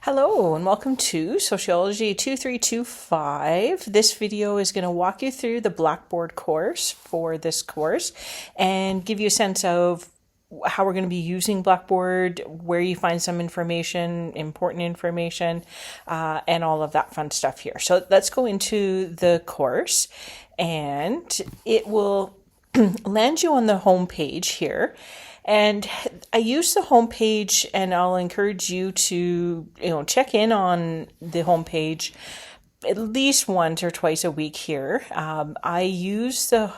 Hello and welcome to Sociology 2325. This video is going to walk you through the Blackboard course for this course and give you a sense of how we're going to be using Blackboard, where you find some information, important information, and all of that fun stuff here. So let's go into the course, and it will land you on the home page here. And I use the homepage, and I'll encourage you to, check in on the homepage at least once or twice a week here. I use the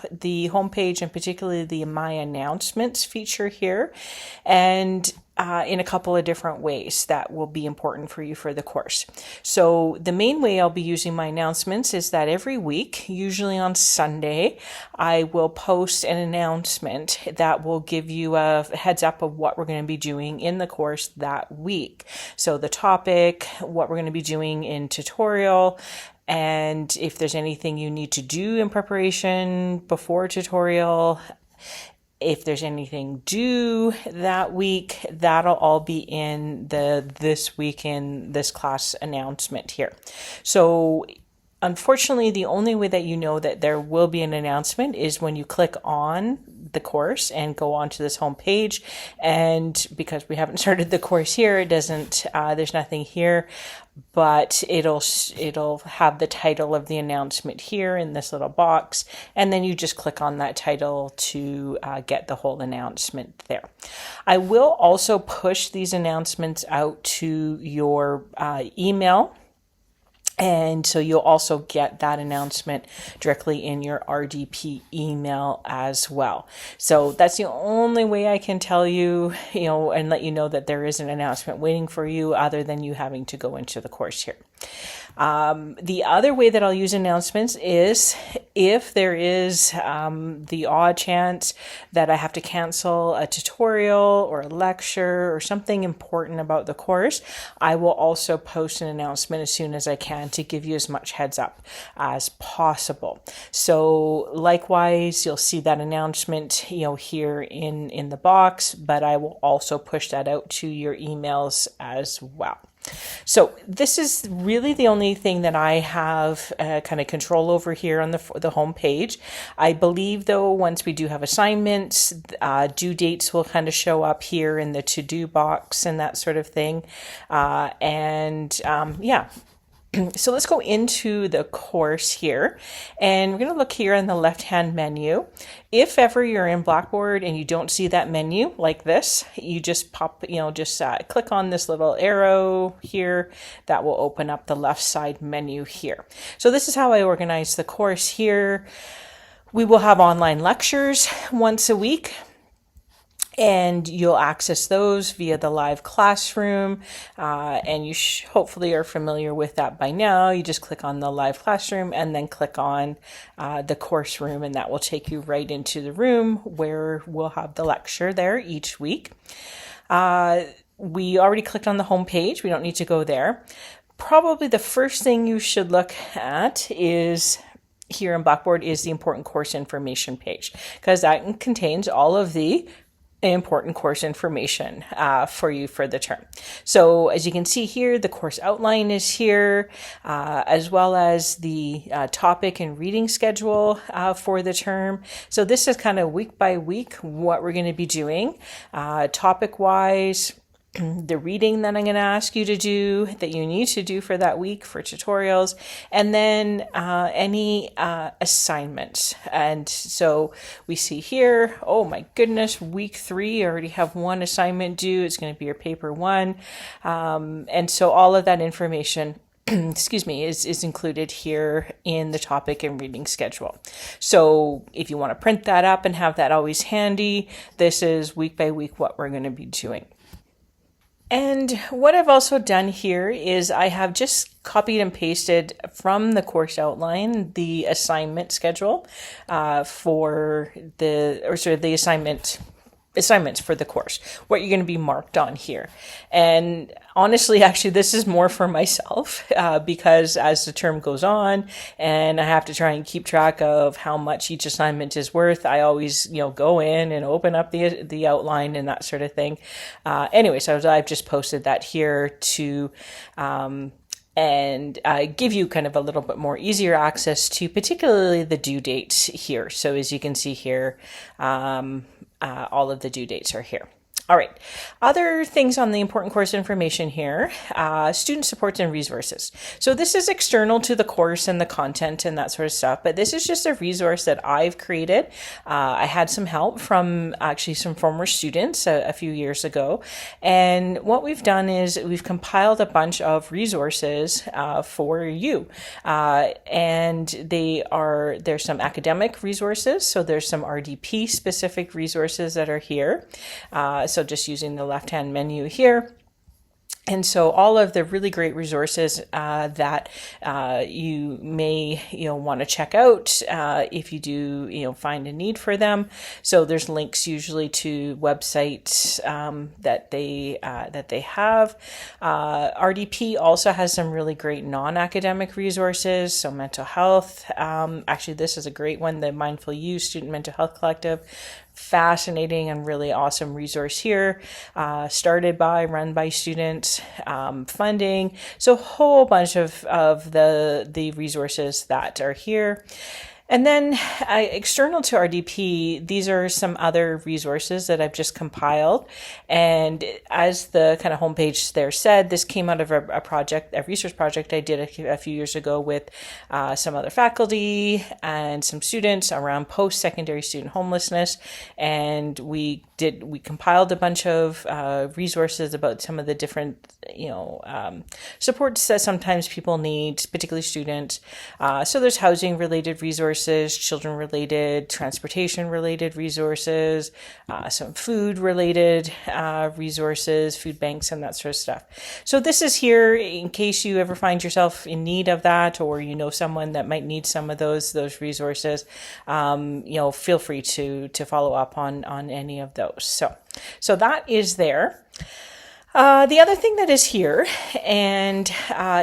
homepage, and particularly the My Announcements feature here, and in a couple of different ways that will be important for you for the course. So the main way I'll be using my announcements is that every week, usually on Sunday, I will post an announcement that will give you a heads up of what we're going to be doing in the course that week. So the topic, what we're going to be doing in tutorial, and if there's anything you need to do in preparation before tutorial. If there's anything due that week, that'll all be in the this week in this class announcement here. So unfortunately, the only way that you know that there will be an announcement is when you click on the course and go onto this home page. And because we haven't started the course here, it doesn't, there's nothing here, but it'll have the title of the announcement here in this little box. And then you just click on that title to get the whole announcement there. I will also push these announcements out to your email. And so you'll also get that announcement directly in your RDP email as well. So that's the only way I can tell you, and let you know that there is an announcement waiting for you other than you having to go into the course here. The other way that I'll use announcements is if there is the odd chance that I have to cancel a tutorial or a lecture or something important about the course, I will also post an announcement as soon as I can to give you as much heads up as possible. So likewise, you'll see that announcement, here in the box, but I will also push that out to your emails as well. So this is really the only thing that I have kind of control over here on the home page. I believe, though, once we do have assignments, due dates will kind of show up here in the to-do box and that sort of thing. Yeah. So let's go into the course here, and we're going to look here in the left-hand menu. If ever you're in Blackboard and you don't see that menu like this, you just click on this little arrow here. That will open up the left side menu here. So this is how I organize the course here. We will have online lectures once a week, and you'll access those via the live classroom, and you hopefully are familiar with that by now. You just click on the live classroom and then click on the course room, and that will take you right into the room where we'll have the lecture there each week. We already clicked on the home page. We don't need to go there. Probably the first thing you should look at is here in Blackboard is the important course information page, because that contains all of the important course information for you for the term. So as you can see here, the course outline is here, as well as the topic and reading schedule for the term. So this is kind of week by week what we're going to be doing. Topic wise, the reading that I'm going to ask you to do, that you need to do for that week for tutorials, and then any assignments. And so we see here, oh my goodness, week 3, I already have one assignment due. It's going to be your paper 1. And so all of that information is included here in the topic and reading schedule. So if you want to print that up and have that always handy, this is week by week what we're going to be doing. And what I've also done here is I have just copied and pasted from the course outline the assignment schedule for the assignment assignments for the course, what you're going to be marked on here. And honestly, actually, this is more for myself because as the term goes on and I have to try and keep track of how much each assignment is worth, I always, go in and open up the outline and that sort of thing. Anyway, so I've just posted that here to and give you kind of a little bit more easier access to particularly the due dates here. So as you can see here, all of the due dates are here. All right, other things on the important course information here, student supports and resources. So this is external to the course and the content and that sort of stuff, but this is just a resource that I've created. I had some help from actually some former students a few years ago. And what we've done is we've compiled a bunch of resources for you. And there's some academic resources. So there's some RDP specific resources that are here. So just using the left-hand menu here. And so all of the really great resources that you may want to check out if you do find a need for them. So there's links usually to websites that they have. RDP also has some really great non-academic resources. So mental health. Actually, this is a great one. The Mindful You Student Mental Health Collective. Fascinating and really awesome resource here, run by students, funding. So a whole bunch of the resources that are here. And then external to RDP, these are some other resources that I've just compiled. And as the kind of homepage there said, this came out of a research project I did a few years ago with some other faculty and some students around post-secondary student homelessness. And we compiled a bunch of resources about some of the different, supports that sometimes people need, particularly students. So there's housing-related resources, children-related, transportation-related resources, some food-related resources, food banks, and that sort of stuff. So this is here in case you ever find yourself in need of that, or someone that might need some of those resources. Feel free to follow up on any of those. So that is there. The other thing that is here and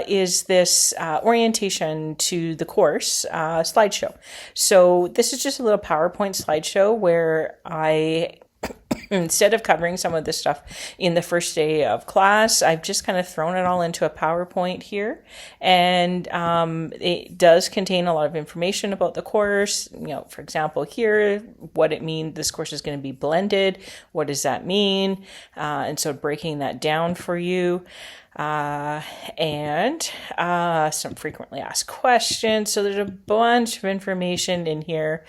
is this orientation to the course slideshow. So this is just a little PowerPoint slideshow where I instead of covering some of this stuff in the first day of class, I've just kind of thrown it all into a PowerPoint here. And it does contain a lot of information about the course. For example, here, what it means, this course is going to be blended. What does that mean? And so breaking that down for you. And some frequently asked questions. So there's a bunch of information in here.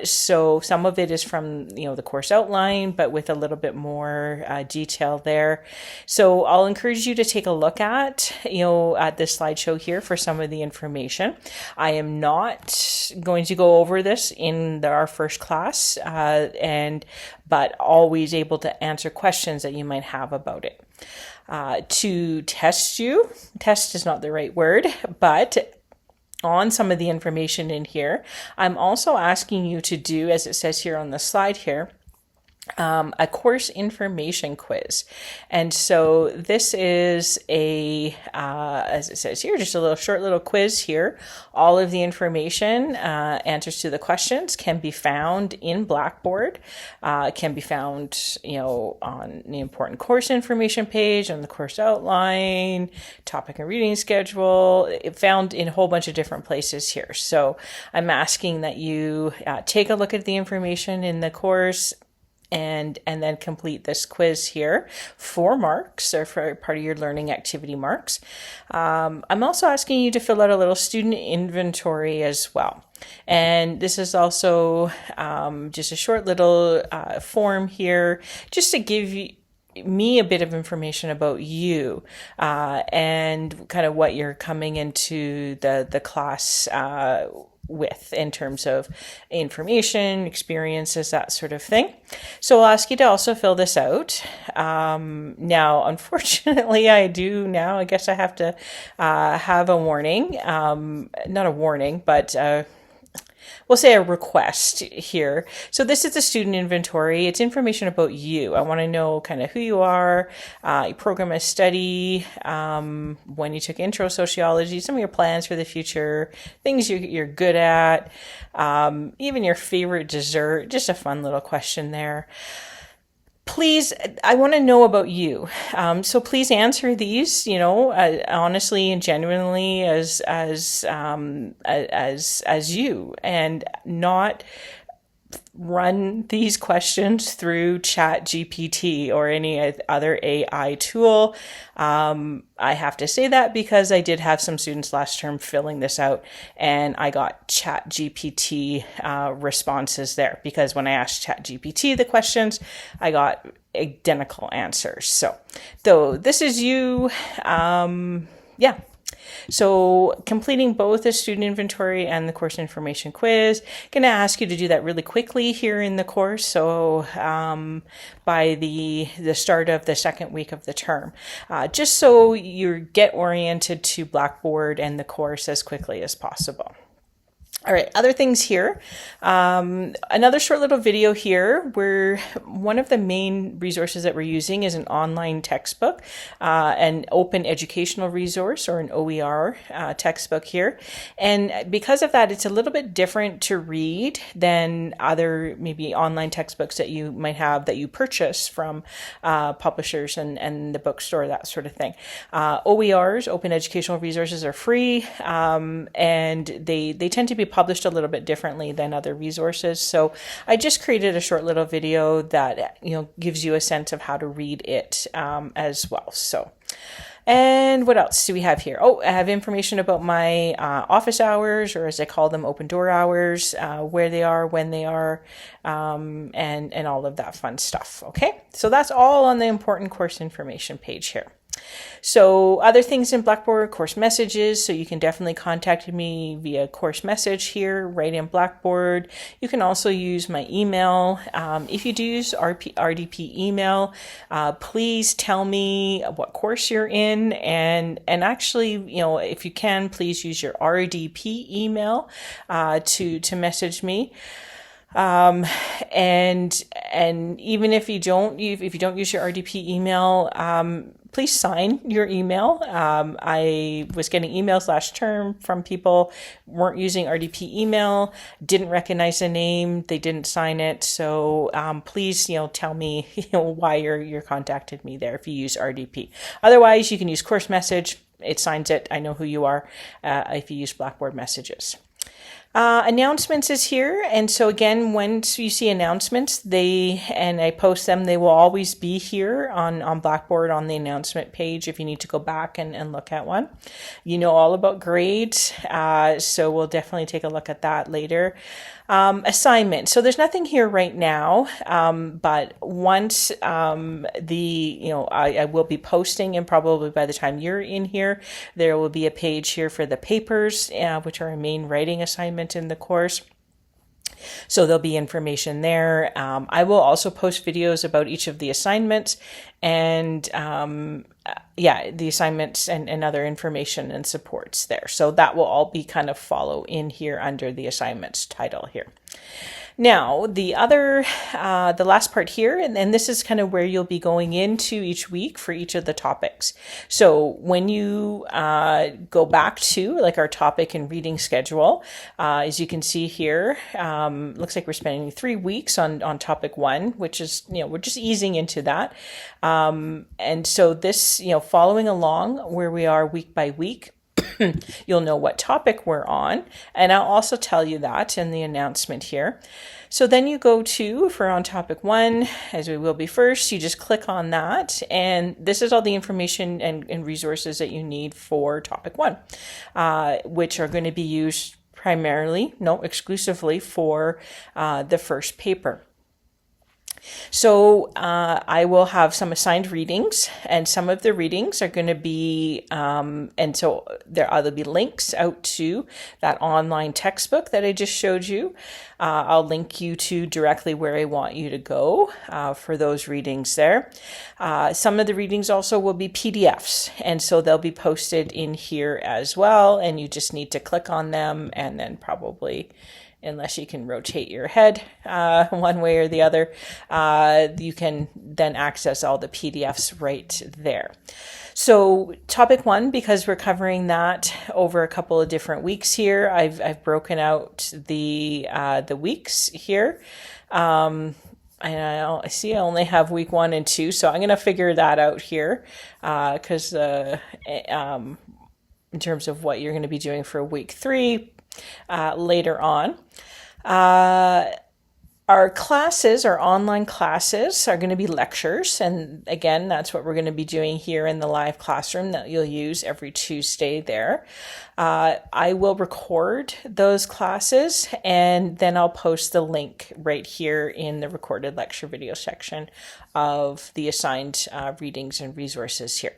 So some of it is from, the course outline, but with a little bit more detail there. So I'll encourage you to take a look at this slideshow here for some of the information. I am not going to go over this in our first class, but always able to answer questions that you might have about it. To test is not the right word, but on some of the information in here, I'm also asking you to do, as it says here on the slide here, a course information quiz. And so this is as it says here, just a short little quiz here. All of the information, answers to the questions can be found in Blackboard, can be found, on the important course information page, on the course outline, topic and reading schedule, found in a whole bunch of different places here. So I'm asking that you take a look at the information in the course and then complete this quiz here for marks or for part of your learning activity marks. I'm also asking you to fill out a little student inventory as well. And this is also just a short little form here just to give me a bit of information about you and kind of what you're coming into the class with in terms of information, experiences, that sort of thing. So I'll ask you to also fill this out. Now, unfortunately, I guess I have to have a warning. Not a warning, but we'll say a request here. So this is the student inventory. It's information about you. I want to know kind of who you are, your program of study, when you took intro sociology, some of your plans for the future, things you're good at, even your favorite dessert. Just a fun little question there. Please, I want to know about you. So please answer these, honestly and genuinely as you, and not run these questions through Chat GPT or any other AI tool. I have to say that because I did have some students last term filling this out, and I got Chat GPT responses there, because when I asked Chat GPT the questions, I got identical answers. So though this is you, yeah. So completing both the student inventory and the course information quiz, going to ask you to do that really quickly here in the course. So by the start of the second week of the term, just so you get oriented to Blackboard and the course as quickly as possible. All right, other things here. Another short little video here where one of the main resources that we're using is an online textbook, an open educational resource, or an OER textbook here. And because of that, it's a little bit different to read than other maybe online textbooks that you might have that you purchase from publishers and the bookstore, that sort of thing. OERs, open educational resources, are free, and they tend to be published a little bit differently than other resources. So I just created a short little video that gives you a sense of how to read it as well. So, and what else do we have here? Oh, I have information about my office hours, or as I call them, open door hours, where they are, when they are, and all of that fun stuff. Okay, so that's all on the important course information page here. So other things in Blackboard, course messages. So you can definitely contact me via course message here, right in Blackboard. You can also use my email. If you do use RDP email, please tell me what course you're in, and actually, if you can, please use your RDP email to message me. And even if you don't use your RDP email, please sign your email. I was getting emails last term from people weren't using RDP email, didn't recognize the name, they didn't sign it. So please, tell me why you're contacted me there if you use RDP. Otherwise, you can use course message. It signs it. I know who you are if you use Blackboard messages. Announcements is here, and so again, once you see announcements, and I post them, they will always be here on Blackboard on the announcement page if you need to go back and look at one. You know all about grades, so we'll definitely take a look at that later. Assignment. So there's nothing here right now, but once I will be posting, and probably by the time you're in here, there will be a page here for the papers, which are a main writing assignment in the course. So there'll be information there. I will also post videos about each of the assignments and the assignments and other information and supports there. So that will all be kind of follow in here under the assignments title here. Now, the last part here, and this is kind of where you'll be going into each week for each of the topics. So when you go back to like our topic and reading schedule, as you can see here, looks like we're spending 3 weeks on topic 1, which is, we're just easing into that. And so this, following along where we are week by week, you'll know what topic we're on, and I'll also tell you that in the announcement here. So then you go to, if we're on topic 1, as we will be first, you just click on that, and this is all the information and resources that you need for topic 1, which are going to be used exclusively for the first paper. So I will have some assigned readings, and some of the readings are going to be, and so there'll be links out to that online textbook that I just showed you. I'll link you to directly where I want you to go for those readings there. Some of the readings also will be PDFs, and so they'll be posted in here as well, and you just need to click on them and then probably unless you can rotate your head one way or the other. You can then access all the PDFs right there. So topic 1, because we're covering that over a couple of different weeks here, I've broken out the weeks here. And I see I only have week 1 and 2, so I'm going to figure that out here because in terms of what you're going to be doing for week 3 later on. Our classes, our online classes, are going to be lectures. And again, that's what we're going to be doing here in the live classroom that you'll use every Tuesday there. I will record those classes and then I'll post the link right here in the recorded lecture video section of the assigned readings and resources here.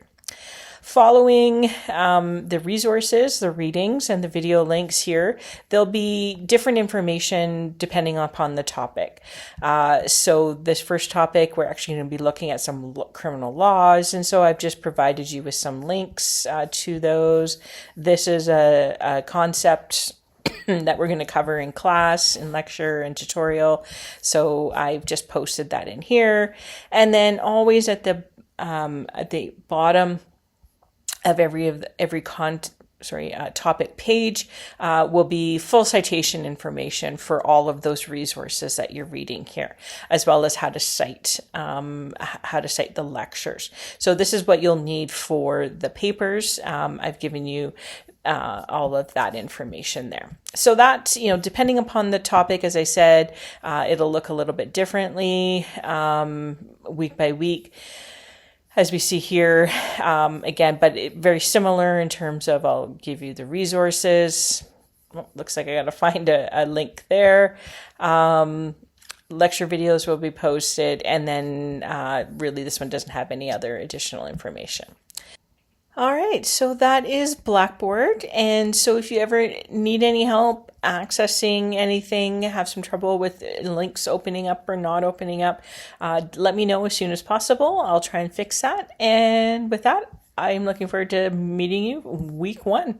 Following the resources, the readings, and the video links here, there'll be different information depending upon the topic. So this first topic, we're actually going to be looking at some criminal laws, and so I've just provided you with some links to those. This is a concept that we're going to cover in class, in lecture, and tutorial. So I've just posted that in here. And then always at the bottom of every topic page will be full citation information for all of those resources that you're reading here, as well as how to cite the lectures. So this is what you'll need for the papers. I've given you all of that information there. So that, depending upon the topic, as I said, it'll look a little bit differently week by week, as we see here, again, but very similar in terms of, I'll give you the resources. Well, looks like I got to find a link there. Lecture videos will be posted, and then really this one doesn't have any other additional information. All right, so that is Blackboard. And so if you ever need any help accessing anything, have some trouble with links opening up or not opening up, let me know as soon as possible. I'll try and fix that. And with that, I'm looking forward to meeting you week 1.